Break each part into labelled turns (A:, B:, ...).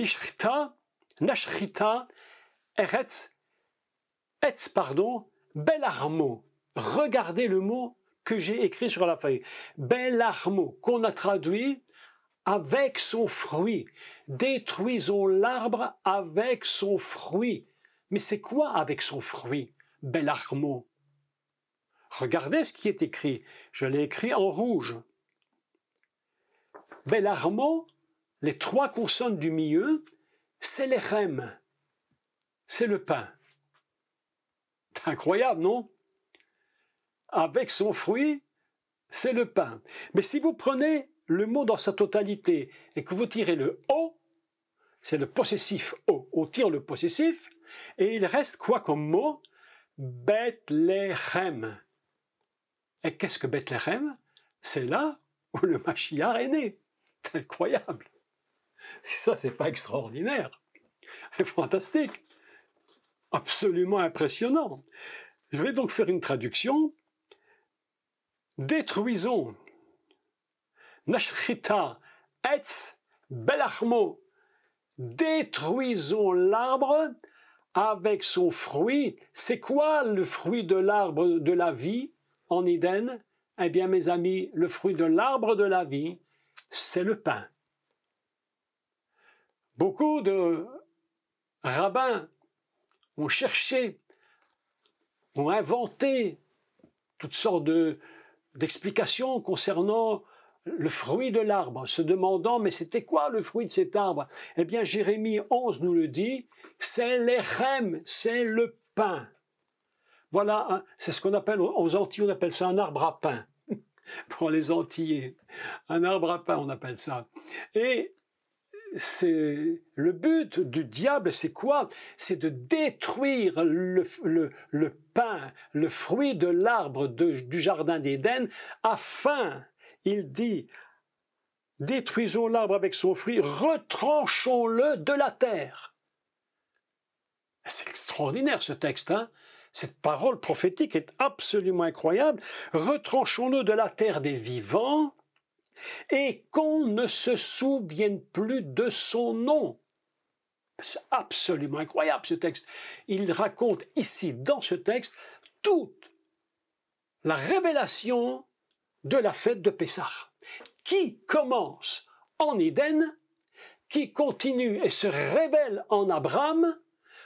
A: Nishrita, Nashrita, Eretz, Etz, pardon, Belarmo. Regardez le mot que j'ai écrit sur la feuille. Belarmo, qu'on a traduit avec son fruit. Détruisons l'arbre avec son fruit. Mais c'est quoi avec son fruit? Belarmo. Regardez ce qui est écrit. Je l'ai écrit en rouge. Belarmo, les trois consonnes du milieu, c'est l'echem. C'est le pain. C'est incroyable, non? Avec son fruit, c'est le pain. Mais si vous prenez le mot dans sa totalité et que vous tirez le O, c'est le possessif O. On tire le possessif et il reste quoi comme mot? Bethléem. Et qu'est-ce que Bethléem? C'est là où le Mashiach est né. C'est incroyable. Ça, c'est pas extraordinaire. C'est fantastique. Absolument impressionnant. Je vais donc faire une traduction. Détruisons. Nashrita, Etz, Belachmo. Détruisons l'arbre avec son fruit. C'est quoi le fruit de l'arbre de la vie en Éden? Eh bien, mes amis, le fruit de l'arbre de la vie, c'est le pain. Beaucoup de rabbins ont cherché, ont inventé toutes sortes d'explications concernant le fruit de l'arbre, se demandant, mais c'était quoi le fruit de cet arbre? Eh bien, Jérémie 11 nous le dit, c'est l'echem, c'est le pain. Voilà, c'est ce qu'on appelle, aux Antilles, on appelle ça un arbre à pain. Pour les Antillais, un arbre à pain, on appelle ça. Et c'est le but du diable, c'est quoi? C'est de détruire le pain, le fruit de l'arbre du jardin d'Éden, afin, il dit, détruisons l'arbre avec son fruit, retranchons-le de la terre. C'est extraordinaire ce texte, hein? Cette parole prophétique est absolument incroyable. Retranchons-le de la terre des vivants, et qu'on ne se souvienne plus de son nom. C'est absolument incroyable ce texte. Il raconte ici, dans ce texte, toute la révélation de la fête de Pessah, qui commence en Éden, qui continue et se révèle en Abraham,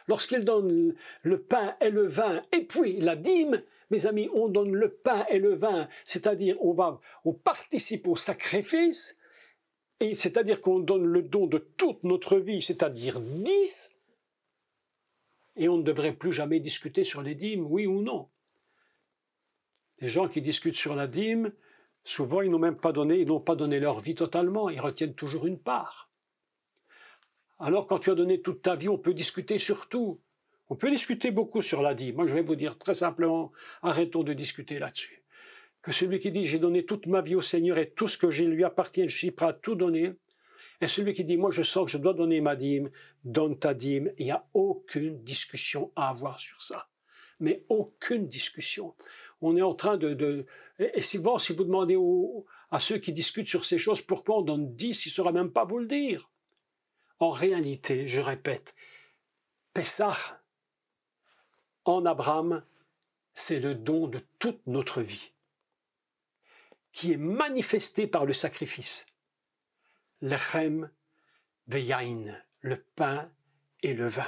A: lorsqu'il donne le pain et le vin, et puis la dîme. Mes amis, on donne le pain et le vin, c'est-à-dire on participe au sacrifice, et c'est-à-dire qu'on donne le don de toute notre vie, c'est-à-dire 10, et on ne devrait plus jamais discuter sur les dîmes, oui ou non. Les gens qui discutent sur la dîme, souvent ils n'ont pas donné leur vie totalement, ils retiennent toujours une part. Alors quand tu as donné toute ta vie, on peut discuter sur tout. On peut discuter beaucoup sur la dîme. Moi je vais vous dire très simplement, arrêtons de discuter là-dessus. Que celui qui dit « j'ai donné toute ma vie au Seigneur et tout ce que lui appartient, je suis prêt à tout donner », et celui qui dit « moi je sens que je dois donner ma dîme », donne ta dîme. Il n'y a aucune discussion à avoir sur ça. Mais aucune discussion. On est en train et souvent, si vous demandez à ceux qui discutent sur ces choses pourquoi on donne 10, ils ne sauraient même pas vous le dire. En réalité, je répète, Pessah, en Abraham, c'est le don de toute notre vie, qui est manifesté par le sacrifice. Lechem veyain, le pain et le vin.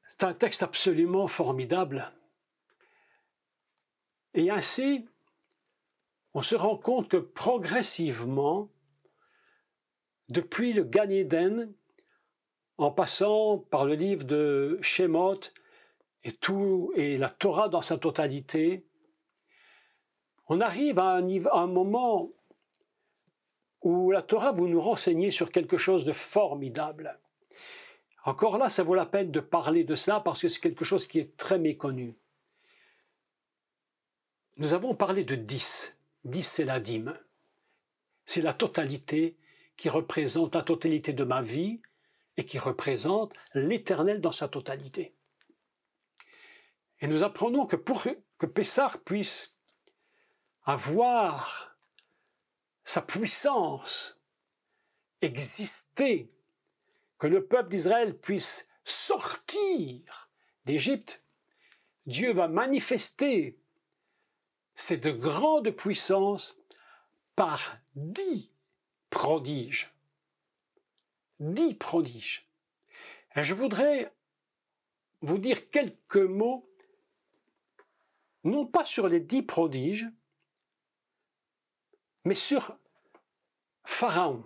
A: C'est un texte absolument formidable. Et ainsi, on se rend compte que progressivement, depuis le Gan Eden, en passant par le livre de Shemot et la Torah dans sa totalité, on arrive à un moment où la Torah vous nous renseignez sur quelque chose de formidable. Encore là, ça vaut la peine de parler de cela parce que c'est quelque chose qui est très méconnu. Nous avons parlé de 10. 10, c'est la dîme. C'est la totalité qui représente la totalité de ma vie et qui représente l'Éternel dans sa totalité. Et nous apprenons que pour que Pessah puisse avoir sa puissance exister, que le peuple d'Israël puisse sortir d'Égypte, Dieu va manifester cette grande puissance par 10 prodiges. 10 prodiges. Et je voudrais vous dire quelques mots, non pas sur les 10 prodiges, mais sur Pharaon.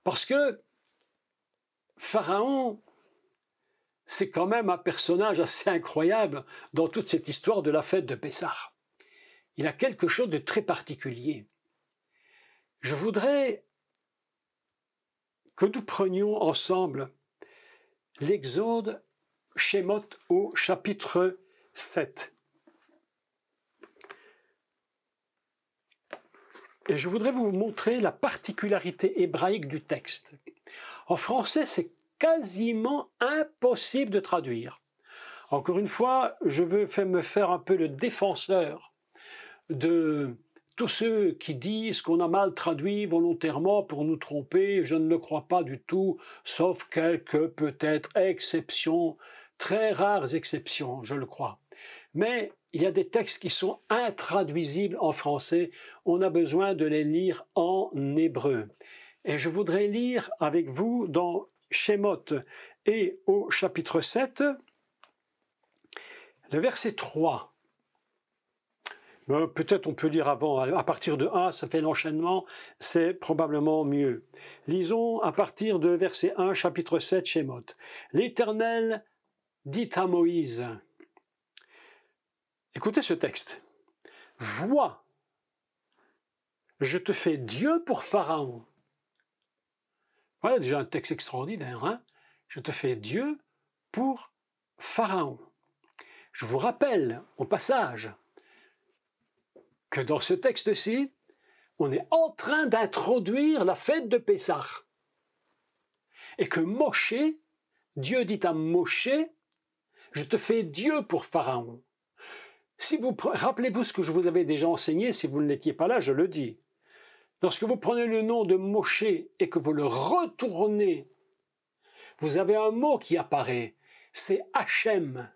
A: Parce que Pharaon, c'est quand même un personnage assez incroyable dans toute cette histoire de la fête de Pessah. Il a quelque chose de très particulier. Je voudrais que nous prenions ensemble l'Exode Shemot au chapitre 7. Et je voudrais vous montrer la particularité hébraïque du texte. En français, c'est quasiment impossible de traduire. Encore une fois, je veux me faire un peu le défenseur de tous ceux qui disent qu'on a mal traduit volontairement pour nous tromper. Je ne le crois pas du tout, sauf quelques peut-être exceptions, très rares exceptions, je le crois. Mais il y a des textes qui sont intraduisibles en français, on a besoin de les lire en hébreu. Et je voudrais lire avec vous dans Shemot et au chapitre 7, le verset 3. Peut-être on peut lire avant, à partir de 1, ça fait l'enchaînement, c'est probablement mieux. Lisons à partir de verset 1, chapitre 7, Shemot. L'Éternel dit à Moïse, écoutez ce texte, « Vois, je te fais Dieu pour Pharaon. » Voilà déjà un texte extraordinaire, hein? Je te fais Dieu pour Pharaon. Je vous rappelle au passage que dans ce texte-ci, on est en train d'introduire la fête de Pessah. Et que Moshe, Dieu dit à Moshe, je te fais Dieu pour Pharaon. Si vous rappelez-vous ce que je vous avais déjà enseigné, si vous n'étiez pas là, je le dis. Lorsque vous prenez le nom de Moshe et que vous le retournez, vous avez un mot qui apparaît, c'est Hachem.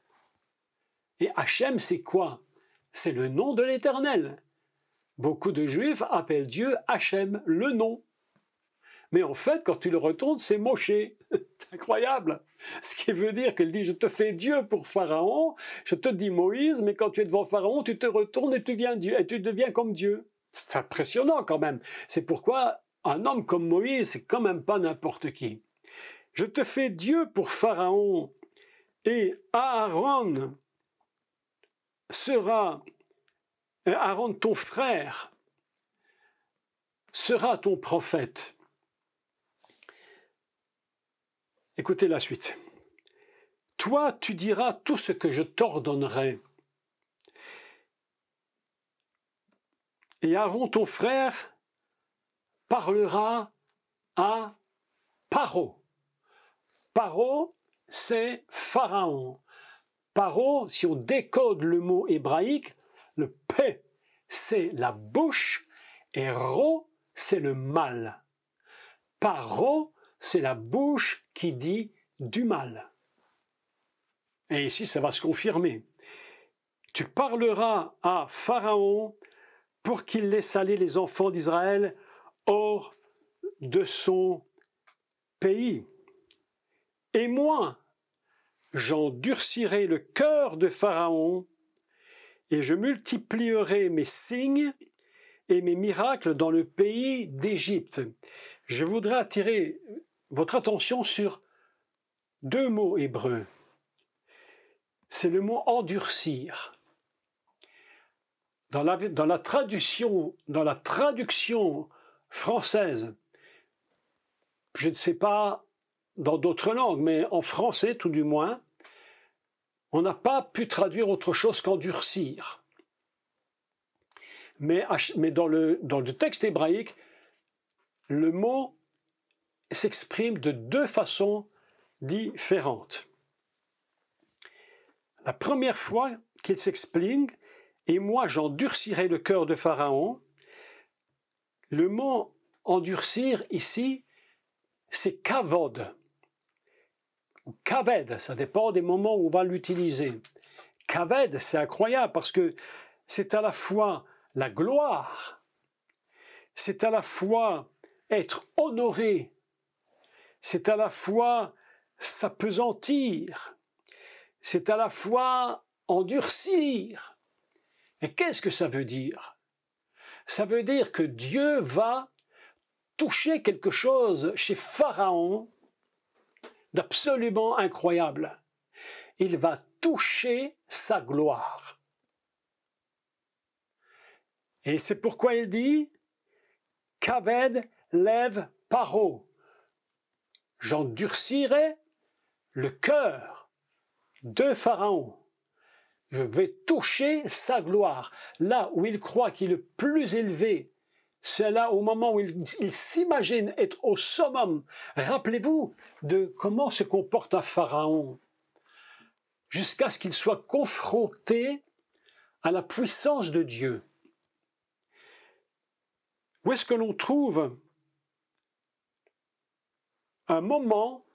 A: Et Hachem, c'est quoi? C'est le nom de l'Éternel. Beaucoup de Juifs appellent Dieu Hachem, le nom. Mais en fait, quand tu le retournes, c'est Moshe. C'est incroyable. Ce qui veut dire qu'il dit, je te fais Dieu pour Pharaon, je te dis Moïse, mais quand tu es devant Pharaon, tu te retournes et tu deviens comme Dieu. C'est impressionnant quand même. C'est pourquoi un homme comme Moïse, c'est quand même pas n'importe qui. Je te fais Dieu pour Pharaon, et Aaron ton frère, sera ton prophète. Écoutez la suite. Toi, tu diras tout ce que je t'ordonnerai. Et Aaron, ton frère, parlera à Paro. Paro, c'est Pharaon. Paro, si on décode le mot hébraïque, le P, c'est la bouche, et Ro, c'est le mal. Paro, c'est la bouche qui dit du mal. Et ici, ça va se confirmer. Tu parleras à Pharaon pour qu'il laisse aller les enfants d'Israël hors de son pays. Et moi, j'endurcirai le cœur de Pharaon et je multiplierai mes signes et mes miracles dans le pays d'Égypte. Je voudrais attirer votre attention sur 2 mots hébreux. C'est le mot endurcir. Dans la traduction française, je ne sais pas dans d'autres langues, mais en français tout du moins, on n'a pas pu traduire autre chose qu'endurcir. Mais dans le texte hébraïque, le mot s'exprime de 2 façons différentes. La première fois qu'il s'explique, et moi j'endurcirai le cœur de Pharaon, le mot Endurcir ici, c'est kavod, ou kaved, ça dépend des moments où on va l'utiliser. Kaved, c'est incroyable parce que c'est à la fois la gloire, c'est à la fois être honoré, c'est à la fois s'appesantir, c'est à la fois endurcir. Et qu'est-ce que ça veut dire? Ça veut dire que Dieu va toucher quelque chose chez Pharaon d'absolument incroyable. Il va toucher sa gloire. Et c'est pourquoi il dit « Kaved lève paro ». J'endurcirai le cœur de Pharaon. Je vais toucher sa gloire. Là où il croit qu'il est le plus élevé, c'est là au moment où il s'imagine être au summum. Rappelez-vous de comment se comporte un Pharaon jusqu'à ce qu'il soit confronté à la puissance de Dieu. Où est-ce que l'on trouve un moment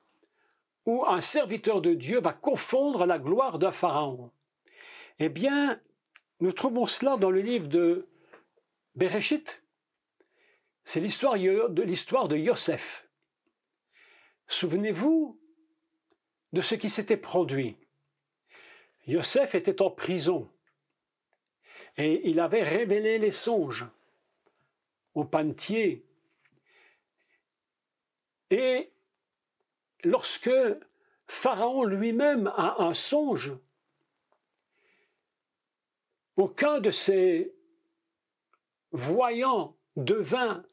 A: où un serviteur de Dieu va confondre la gloire d'un Pharaon? Eh bien, nous trouvons cela dans le livre de Bereshit. C'est l'histoire de Yosef. Souvenez-vous de ce qui s'était produit. Yosef était en prison et il avait révélé les songes au panetier. Et lorsque Pharaon lui-même a un songe, aucun de ses voyants, devins,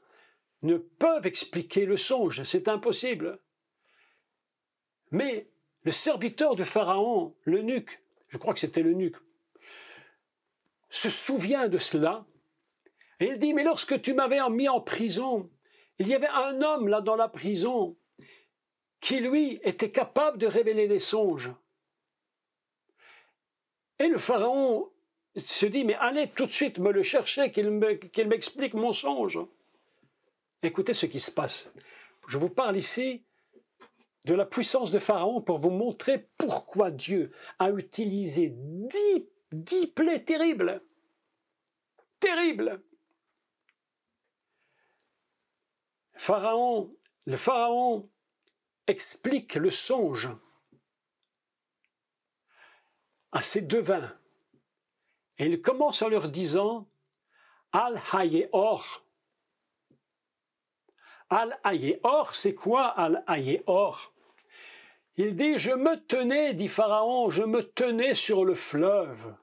A: ne peuvent expliquer le songe, c'est impossible. Mais le serviteur de Pharaon, l'eunuque, je crois que c'était l'eunuque, se souvient de cela, et il dit, mais lorsque tu m'avais mis en prison, il y avait un homme là dans la prison qui, lui, était capable de révéler les songes. Et le Pharaon se dit, mais allez tout de suite me le chercher, qu'il m'explique mon songe. Écoutez ce qui se passe. Je vous parle ici de la puissance de Pharaon pour vous montrer pourquoi Dieu a utilisé 10 plaies terribles. Terribles. Le Pharaon explique le songe à ses devins. Et il commence en leur disant « Al-Hayeor ». Al-Hayeor, c'est quoi Al-Hayeor? Il dit « Je me tenais, dit Pharaon, je me tenais sur le fleuve ».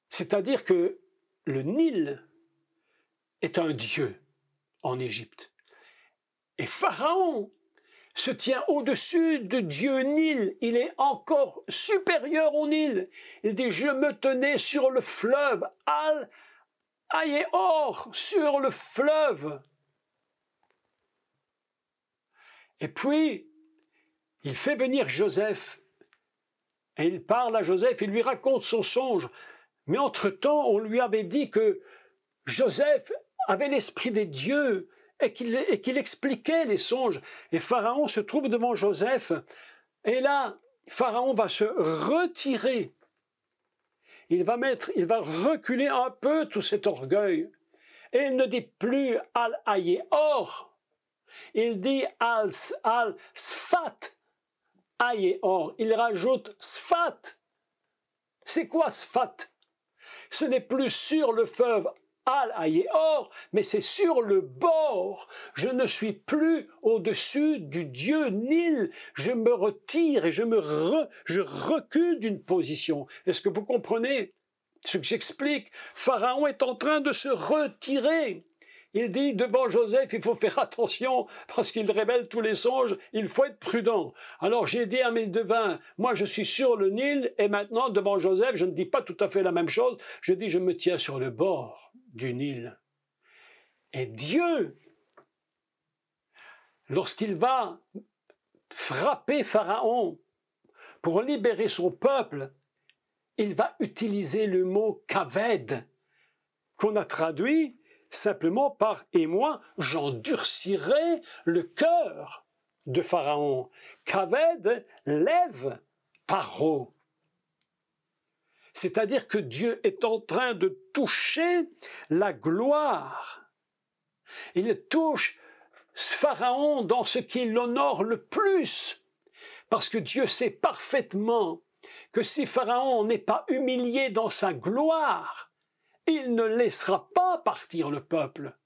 A: C'est-à-dire que le Nil est un dieu en Égypte. Et Pharaon se tient au-dessus de Dieu Nil, il est encore supérieur au Nil. Il dit, je me tenais sur le fleuve, Al-Hayeor, sur le fleuve. Et puis, il fait venir Joseph, et il parle à Joseph, il lui raconte son songe. Mais entre-temps, on lui avait dit que Joseph avait l'esprit des dieux, et qu'il expliquait les songes. Et Pharaon se trouve devant Joseph, et là, Pharaon va se retirer. Il va reculer un peu tout cet orgueil. Et il ne dit plus Al-Hayeor, il dit Al-Sfat Hayeor. Il rajoute Sfat. C'est quoi Sfat? Ce n'est plus sur le fleuve Al-Hayeor, mais c'est sur le bord. Je ne suis plus au-dessus du dieu Nil. Je me retire et je recule d'une position. Est-ce que vous comprenez ce que j'explique? Pharaon est en train de se retirer. Il dit devant Joseph, il faut faire attention parce qu'il révèle tous les songes, il faut être prudent. Alors j'ai dit à mes devins, moi je suis sur le Nil et maintenant devant Joseph, je ne dis pas tout à fait la même chose, je dis je me tiens sur le bord du Nil. Et Dieu, lorsqu'il va frapper Pharaon pour libérer son peuple, il va utiliser le mot kaved qu'on a traduit, simplement par « et moi, j'endurcirai le cœur de Pharaon ». Kaved lève Paro. C'est-à-dire que Dieu est en train de toucher la gloire. Il touche Pharaon dans ce qui l'honore le plus, parce que Dieu sait parfaitement que si Pharaon n'est pas humilié dans sa gloire, il ne laissera pas partir le peuple.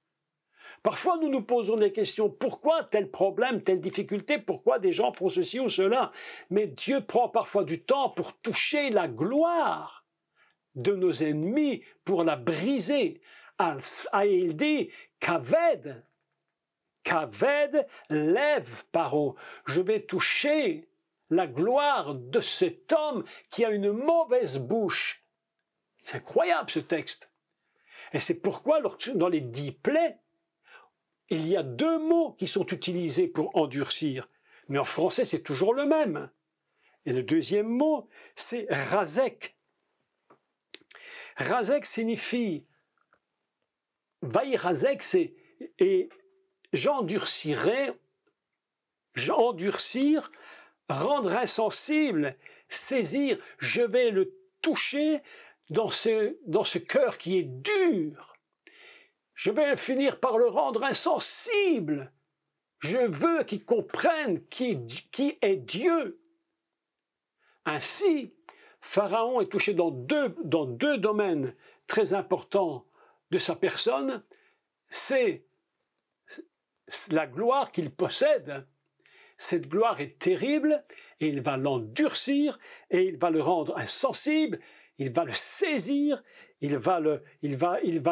A: Parfois, nous nous posons des questions. Pourquoi tel problème, telle difficulté? Pourquoi des gens font ceci ou cela? Mais Dieu prend parfois du temps pour toucher la gloire de nos ennemis, pour la briser. Il dit « Kaved ». Kaved lève Paro. Je vais toucher la gloire de cet homme qui a une mauvaise bouche. C'est incroyable ce texte. Et c'est pourquoi dans les 10 plaies, il y a 2 mots qui sont utilisés pour endurcir. Mais en français, c'est toujours le même. Et le deuxième mot, c'est razek. Razek signifie, vaïrazek, c'est et j'endurcirai, endurcir, rendre insensible, saisir, je vais le toucher dans ce cœur qui est dur. Je vais finir par le rendre insensible. Je veux qu'il comprenne qui est Dieu. Ainsi, Pharaon est touché dans deux domaines très importants de sa personne. C'est la gloire qu'il possède. Cette gloire est terrible et il va l'endurcir et il va le rendre insensible, il va le saisir, il va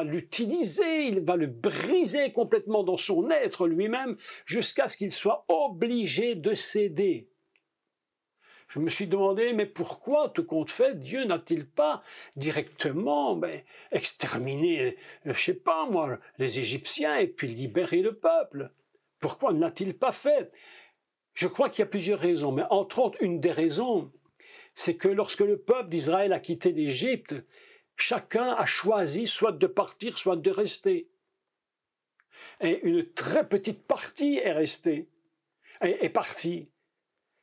A: l'utiliser, il va le briser complètement dans son être lui-même jusqu'à ce qu'il soit obligé de céder. Je me suis demandé, mais pourquoi, tout compte fait, Dieu n'a-t-il pas directement exterminé, je ne sais pas moi, les Égyptiens et puis libéré le peuple? Pourquoi ne l'a-t-il pas fait? Je crois qu'il y a plusieurs raisons, mais entre autres, une des raisons, c'est que lorsque le peuple d'Israël a quitté l'Égypte, chacun a choisi soit de partir, soit de rester. Et une très petite partie est restée, est partie.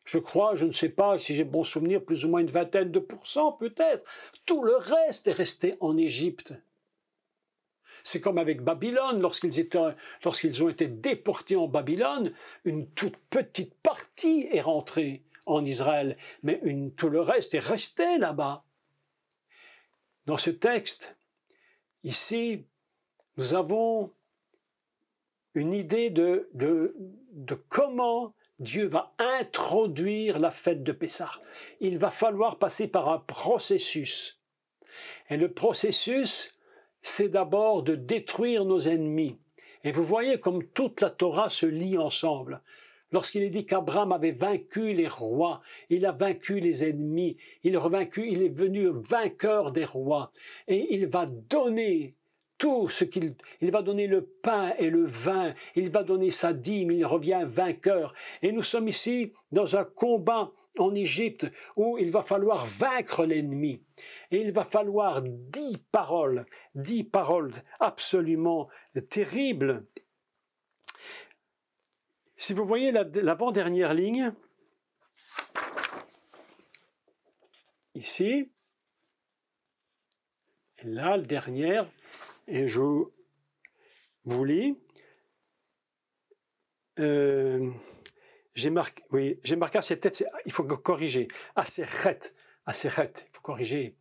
A: Je crois, je ne sais pas si j'ai bon souvenir, plus ou moins une vingtaine de pourcents peut-être. Tout le reste est resté en Égypte. C'est comme avec Babylone, lorsqu'ils ont été déportés en Babylone, une toute petite partie est rentrée en Israël, mais tout le reste est resté là-bas. Dans ce texte, ici, nous avons une idée de comment Dieu va introduire la fête de Pessah. Il va falloir passer par un processus. Et le processus, c'est d'abord de détruire nos ennemis. Et vous voyez comme toute la Torah se lie ensemble. Lorsqu'il est dit qu'Abraham avait vaincu les rois, il a vaincu les ennemis, il est venu vainqueur des rois. Et il va donner tout il va donner le pain et le vin, il va donner sa dîme, il revient vainqueur. Et nous sommes ici dans un combat en Égypte où il va falloir vaincre l'ennemi. Et il va falloir 10 paroles absolument terribles. Si vous voyez l'avant-dernière ligne, ici, et là, la dernière, et je vous lis. J'ai marqué à cette tête, il faut corriger. Aseret, il faut corriger.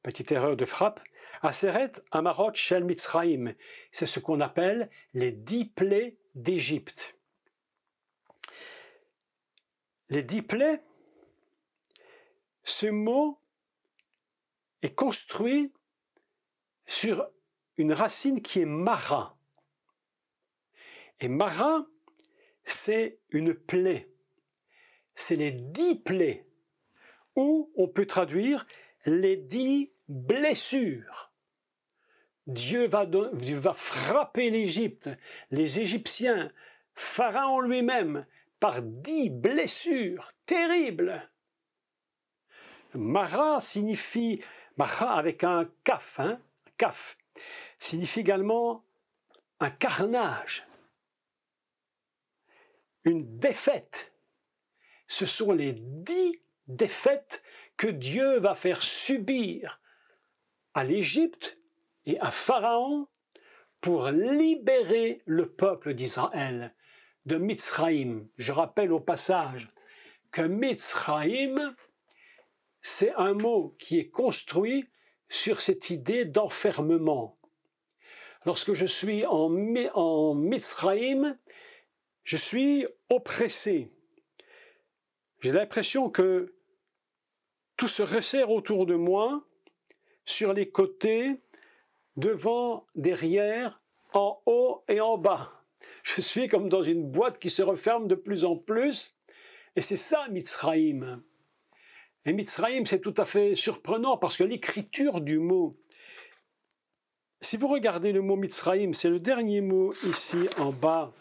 A: Petite erreur de frappe. Aseret, Amarot, Shel Mitzraim. C'est ce qu'on appelle les 10 plaies d'Égypte. Les 10 plaies, ce mot est construit sur une racine qui est mara. Et mara, c'est une plaie. C'est les 10 plaies, ou on peut traduire les 10 blessures. Dieu va frapper l'Égypte, les Égyptiens, Pharaon lui-même, par 10 blessures terribles. Mara signifie, Mara avec un kaf, kaf, signifie également un carnage, une défaite. Ce sont les 10 défaites que Dieu va faire subir à l'Égypte et à Pharaon pour libérer le peuple d'Israël de Mitzraïm. Je rappelle au passage que Mitzraïm, c'est un mot qui est construit sur cette idée d'enfermement. Lorsque je suis en Mitzraïm, je suis oppressé. J'ai l'impression que tout se resserre autour de moi, sur les côtés, devant, derrière, en haut et en bas. Je suis comme dans une boîte qui se referme de plus en plus, et c'est ça Mitzraïm. Et Mitzraïm, c'est tout à fait surprenant parce que l'écriture du mot, si vous regardez le mot Mitzraïm, c'est le dernier mot ici en bas.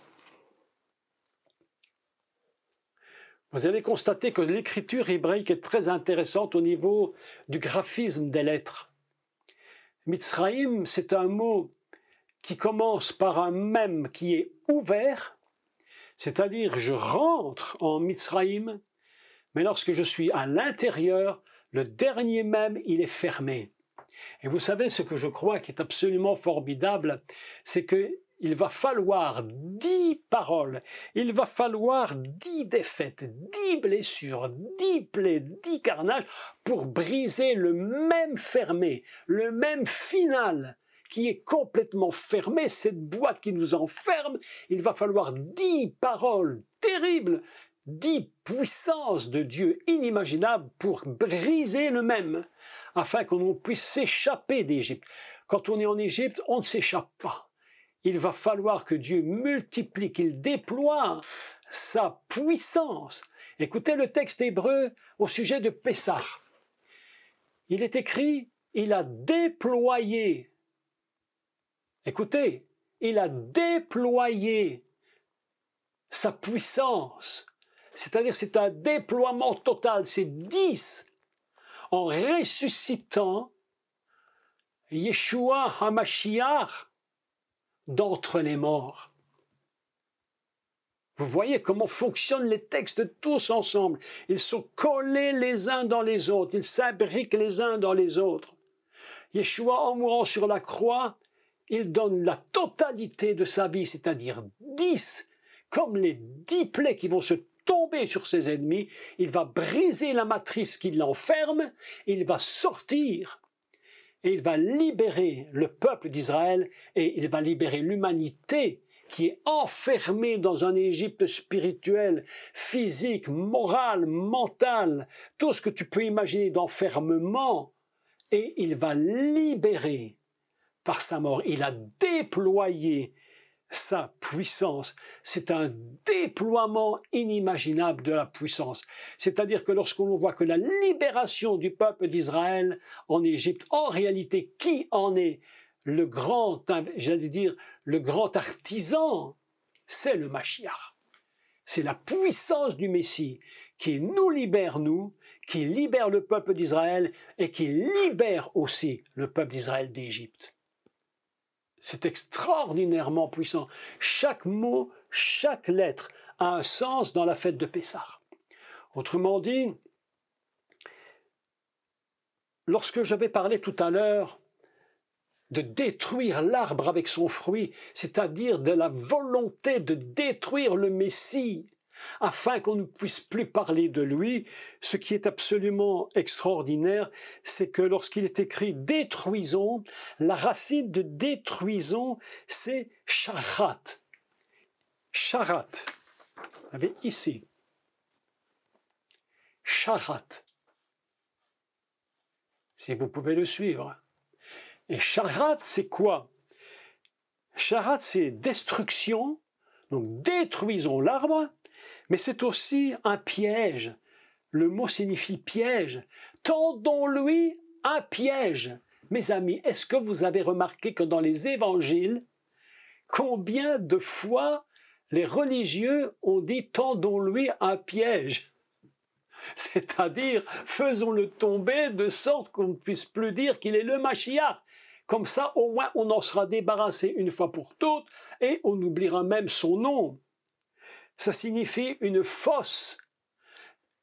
A: Vous allez constater que l'écriture hébraïque est très intéressante au niveau du graphisme des lettres. Mitzraïm, c'est un mot qui commence par un mem qui est ouvert, c'est-à-dire je rentre en Mitzraïm, mais lorsque je suis à l'intérieur, le dernier mem, il est fermé. Et vous savez ce que je crois qui est absolument formidable, c'est qu'il va falloir 10 paroles, il va falloir 10 défaites, 10 blessures, 10 plaies, 10 carnages pour briser le même fermé, le même final qui est complètement fermé, cette boîte qui nous enferme. Il va falloir 10 paroles terribles, 10 puissances de Dieu inimaginables pour briser le même, afin qu'on puisse s'échapper d'Égypte. Quand on est en Égypte, on ne s'échappe pas. Il va falloir que Dieu multiplie, qu'il déploie sa puissance. Écoutez le texte hébreu au sujet de Pessah. Il est écrit, il a déployé. Écoutez, il a déployé sa puissance. C'est-à-dire c'est un déploiement total, c'est 10 en ressuscitant Yeshua HaMashiach d'entre les morts. Vous voyez comment fonctionnent les textes tous ensemble. Ils sont collés les uns dans les autres, ils s'imbriquent les uns dans les autres. Yeshua, en mourant sur la croix, il donne la totalité de sa vie, c'est-à-dire 10, comme les 10 plaies qui vont se tomber sur ses ennemis. Il va briser la matrice qui l'enferme, il va sortir et il va libérer le peuple d'Israël et il va libérer l'humanité qui est enfermée dans un Égypte spirituel, physique, moral, mental, tout ce que tu peux imaginer d'enfermement, et il va libérer par sa mort. Il a déployé sa puissance. C'est un déploiement inimaginable de la puissance. C'est-à-dire que lorsqu'on voit que la libération du peuple d'Israël en Égypte, en réalité, qui en est le grand, j'allais dire, le grand artisan, c'est le Mashiach. C'est la puissance du Messie qui nous libère, nous, qui libère le peuple d'Israël et qui libère aussi le peuple d'Israël d'Égypte. C'est extraordinairement puissant. Chaque mot, chaque lettre a un sens dans la fête de Pessah. Autrement dit, lorsque j'avais parlé tout à l'heure de détruire l'arbre avec son fruit, c'est-à-dire de la volonté de détruire le Messie, afin qu'on ne puisse plus parler de lui, ce qui est absolument extraordinaire, c'est que lorsqu'il est écrit « détruisons », la racine de « détruisons », c'est « charat ». Charat, vous avez ici. Charat. Si vous pouvez le suivre. Et charat, c'est quoi? Charat, c'est destruction, donc détruisons l'arbre, mais c'est aussi un piège. Le mot signifie piège. Tendons-lui un piège. Mes amis, est-ce que vous avez remarqué que dans les évangiles, combien de fois les religieux ont dit tendons-lui un piège? C'est-à-dire, faisons-le tomber de sorte qu'on ne puisse plus dire qu'il est le Mashiach, Comme ça, au moins, on en sera débarrassé une fois pour toutes et on oubliera même son nom. Ça signifie une fosse.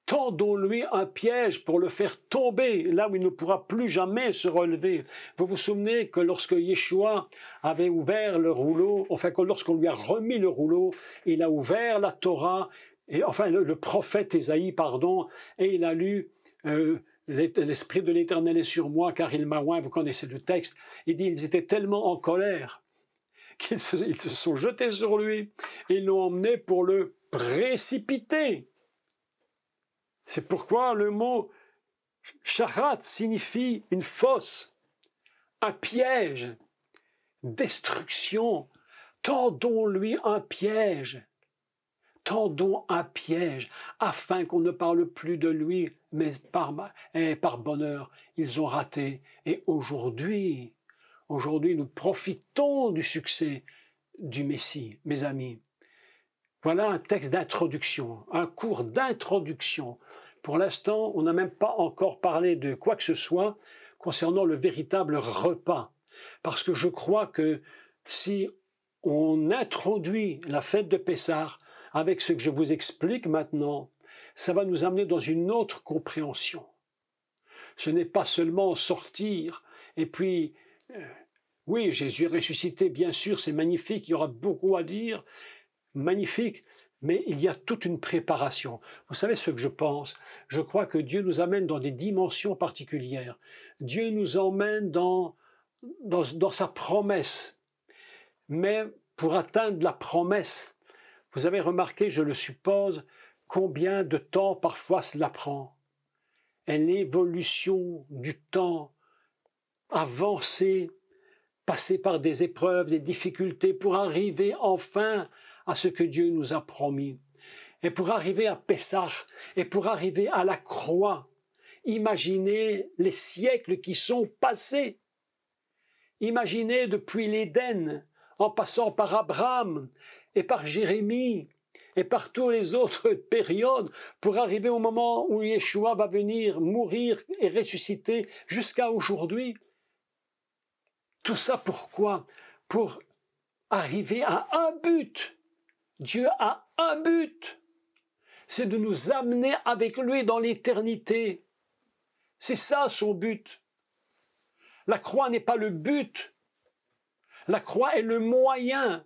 A: Tendons-lui un piège pour le faire tomber là où il ne pourra plus jamais se relever. Vous vous souvenez que lorsque Yeshua avait ouvert le rouleau, enfin que lorsqu'on lui a remis le rouleau, il a ouvert la Torah, et, enfin le prophète Ésaïe, pardon, et il a lu l'Esprit de l'Éternel est sur moi car il m'a oint, vous connaissez le texte, il dit ils étaient tellement en colère qu'ils se sont jetés sur lui et ils l'ont emmené pour le précipiter. C'est pourquoi le mot charat signifie une fosse, un piège, destruction. Tendons-lui un piège. Tendons un piège afin qu'on ne parle plus de lui, mais par bonheur, ils ont raté. Et aujourd'hui, nous profitons du succès du Messie, mes amis. Voilà un texte d'introduction, un cours d'introduction. Pour l'instant, on n'a même pas encore parlé de quoi que ce soit concernant le véritable repas. Parce que je crois que si on introduit la fête de Pessah avec ce que je vous explique maintenant, ça va nous amener dans une autre compréhension. Ce n'est pas seulement sortir et puis, oui, Jésus est ressuscité, bien sûr, c'est magnifique, il y aura beaucoup à dire, magnifique, mais il y a toute une préparation. Vous savez ce que je pense? Je crois que Dieu nous amène dans des dimensions particulières. Dieu nous emmène dans sa promesse. Mais pour atteindre la promesse, vous avez remarqué, je le suppose, combien de temps parfois cela prend. Et l'évolution du temps, avancer, passer par des épreuves, des difficultés pour arriver enfin à ce que Dieu nous a promis. Et pour arriver à Pessah, et pour arriver à la croix, imaginez les siècles qui sont passés. Imaginez depuis l'Éden, en passant par Abraham et par Jérémie et par toutes les autres périodes, pour arriver au moment où Yeshua va venir mourir et ressusciter jusqu'à aujourd'hui. Tout ça pourquoi? Pour arriver à un but. Dieu a un but, c'est de nous amener avec lui dans l'éternité. C'est ça son but. La croix n'est pas le but. La croix est le moyen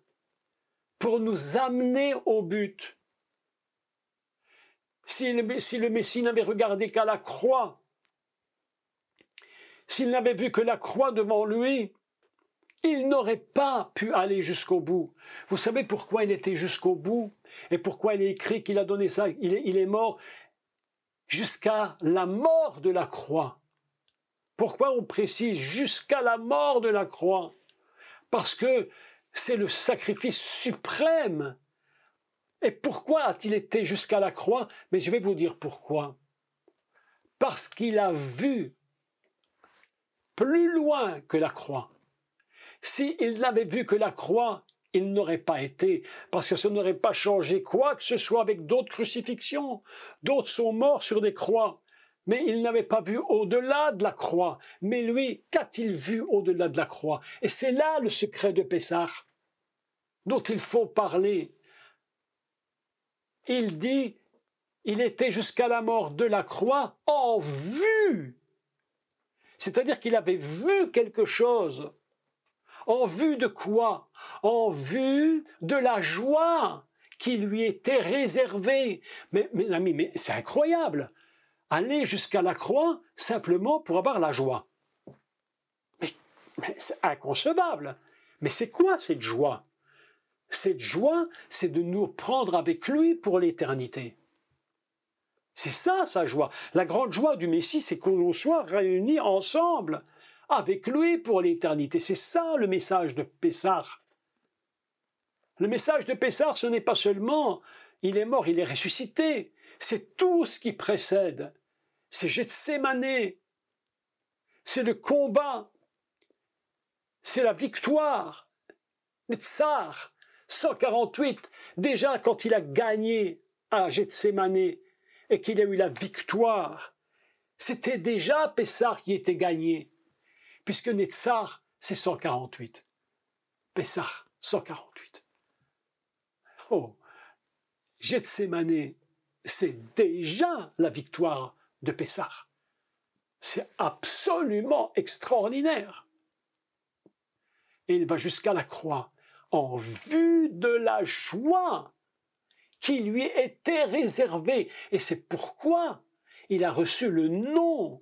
A: pour nous amener au but. Si le Messie n'avait regardé qu'à la croix, s'il n'avait vu que la croix devant lui, il n'aurait pas pu aller jusqu'au bout. Vous savez pourquoi il était jusqu'au bout? Et pourquoi il est écrit qu'il a donné ça? Il est mort jusqu'à la mort de la croix. Pourquoi on précise jusqu'à la mort de la croix? Parce que c'est le sacrifice suprême. Et pourquoi a-t-il été jusqu'à la croix? Mais je vais vous dire pourquoi. Parce qu'il a vu plus loin que la croix. S'il n'avait vu que la croix, il n'aurait pas été, parce que ça n'aurait pas changé quoi que ce soit avec d'autres crucifixions. D'autres sont morts sur des croix, mais il n'avait pas vu au-delà de la croix. Mais lui, qu'a-t-il vu au-delà de la croix? Et c'est là le secret de Pessah, dont il faut parler. Il dit, il était jusqu'à la mort de la croix en vue. C'est-à-dire qu'il avait vu quelque chose. En vue de quoi? En vue de la joie qui lui était réservée. Mais mes amis, mais c'est incroyable. Aller jusqu'à la croix simplement pour avoir la joie. Mais c'est inconcevable. Mais c'est quoi cette joie? Cette joie, c'est de nous prendre avec lui pour l'éternité. C'est ça, sa joie. La grande joie du Messie, c'est qu'on soit réunis ensemble avec lui pour l'éternité. C'est ça le message de Pessah. Le message de Pessah, ce n'est pas seulement il est mort, il est ressuscité. C'est tout ce qui précède. C'est Gethsémané. C'est le combat. C'est la victoire. Netzar, 148. Déjà, quand il a gagné à Gethsémané et qu'il a eu la victoire, c'était déjà Pessah qui était gagné. Puisque Netzar, c'est 148. Pessah, 148. Oh, Gethsémané, c'est déjà la victoire de Pessah. C'est absolument extraordinaire. Et il va jusqu'à la croix en vue de la joie qui lui était réservée. Et c'est pourquoi il a reçu le nom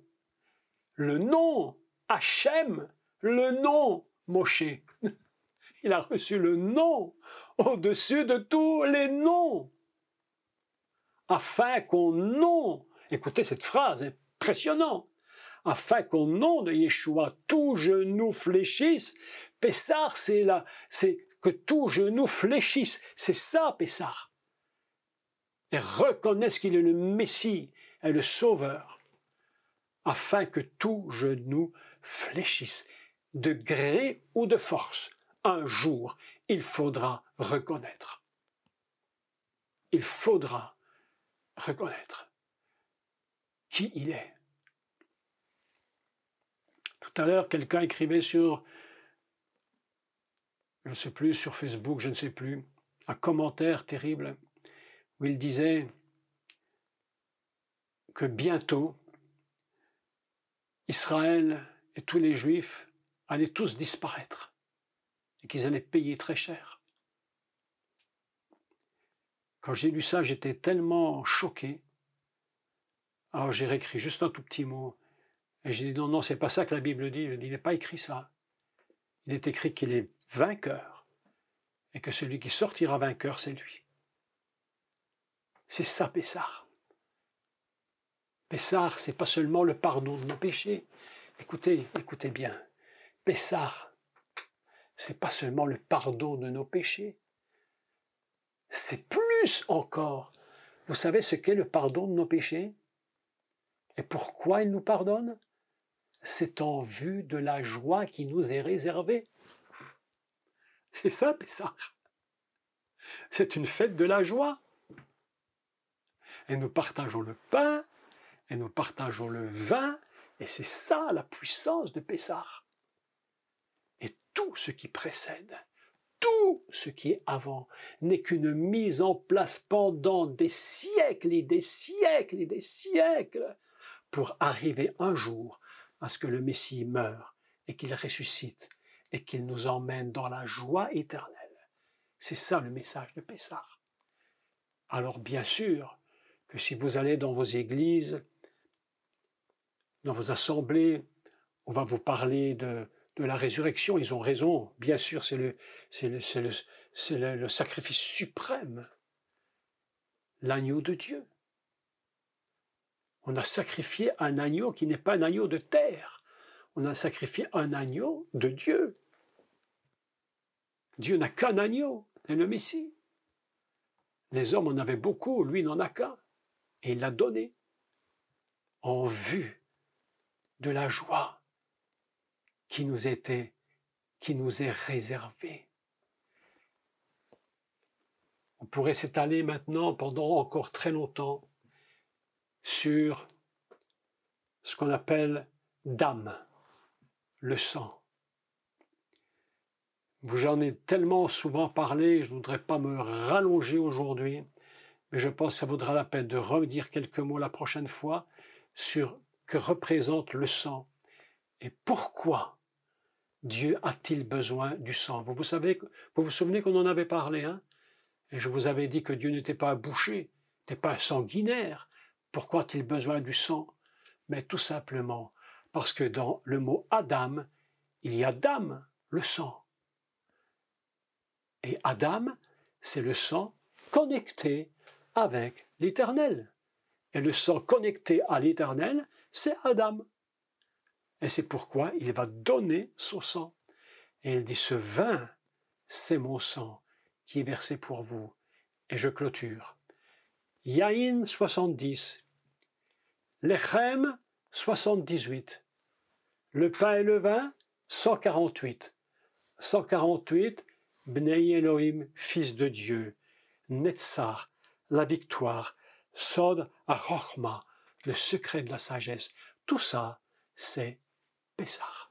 A: Hachem, le nom Moshe. Il a reçu le nom au-dessus de tous les noms, afin qu'au nom, écoutez cette phrase impressionnante, afin qu'au nom de Yeshua, tout genou fléchisse. Pessah, c'est que tout genou fléchisse. C'est ça, Pessah. Et reconnaisse qu'il est le Messie et le Sauveur, afin que tout genou fléchisse, de gré ou de force. Un jour, il faudra reconnaître. Il faudra reconnaître qui il est. Tout à l'heure, quelqu'un écrivait sur, je ne sais plus, sur Facebook, je ne sais plus, un commentaire terrible où il disait que bientôt, Israël et tous les Juifs allaient tous disparaître et qu'ils allaient payer très cher. Quand j'ai lu ça, j'étais tellement choqué. Alors j'ai réécrit juste un tout petit mot et j'ai dit non, c'est pas ça que la Bible dit. Il n'est pas écrit ça. Il est écrit qu'il est vainqueur et que celui qui sortira vainqueur, c'est lui. C'est ça, Pessah. Pessah, c'est pas seulement le pardon de nos péchés. Écoutez bien. Pessah, c'est pas seulement le pardon de nos péchés. C'est plus encore. Vous savez ce qu'est le pardon de nos péchés? Et pourquoi il nous pardonne? C'est en vue de la joie qui nous est réservée. C'est ça, Pessah. C'est une fête de la joie. Et nous partageons le pain, et nous partageons le vin, et c'est ça la puissance de Pessah. Et tout ce qui précède, tout ce qui est avant, n'est qu'une mise en place pendant des siècles et des siècles et des siècles, pour arriver un jour à ce que le Messie meure et qu'il ressuscite et qu'il nous emmène dans la joie éternelle. C'est ça le message de Pessah. Alors bien sûr que si vous allez dans vos églises, dans vos assemblées, on va vous parler de la résurrection, ils ont raison, bien sûr, c'est le sacrifice suprême, l'agneau de Dieu. On a sacrifié un agneau qui n'est pas un agneau de terre, on a sacrifié un agneau de Dieu. Dieu n'a qu'un agneau, c'est le Messie. Les hommes en avaient beaucoup, lui n'en a qu'un, et il l'a donné en vue de la joie qui nous est réservée. On pourrait s'étaler maintenant pendant encore très longtemps sur ce qu'on appelle dam, le sang. J'en ai tellement souvent parlé, je ne voudrais pas me rallonger aujourd'hui, mais je pense que ça vaudra la peine de redire quelques mots la prochaine fois sur que représente le sang et pourquoi Dieu a-t-il besoin du sang. Vous vous souvenez qu'on en avait parlé, hein? Et je vous avais dit que Dieu n'était pas un boucher, n'était pas un sanguinaire. Pourquoi a-t-il besoin du sang? Mais tout simplement parce que dans le mot Adam, il y a dam, le sang. Et Adam, c'est le sang connecté avec l'Éternel. Et le sang connecté à l'Éternel, c'est Adam. Et c'est pourquoi il va donner son sang. Et il dit, ce vin, c'est mon sang qui est versé pour vous. Et je clôture. Yaïn 70, Lechem 78, le pain et le vin 148. 148, Bnei Elohim, fils de Dieu, Netzar, la victoire, Sod HaChochma, le secret de la sagesse. Tout ça, c'est Pessah.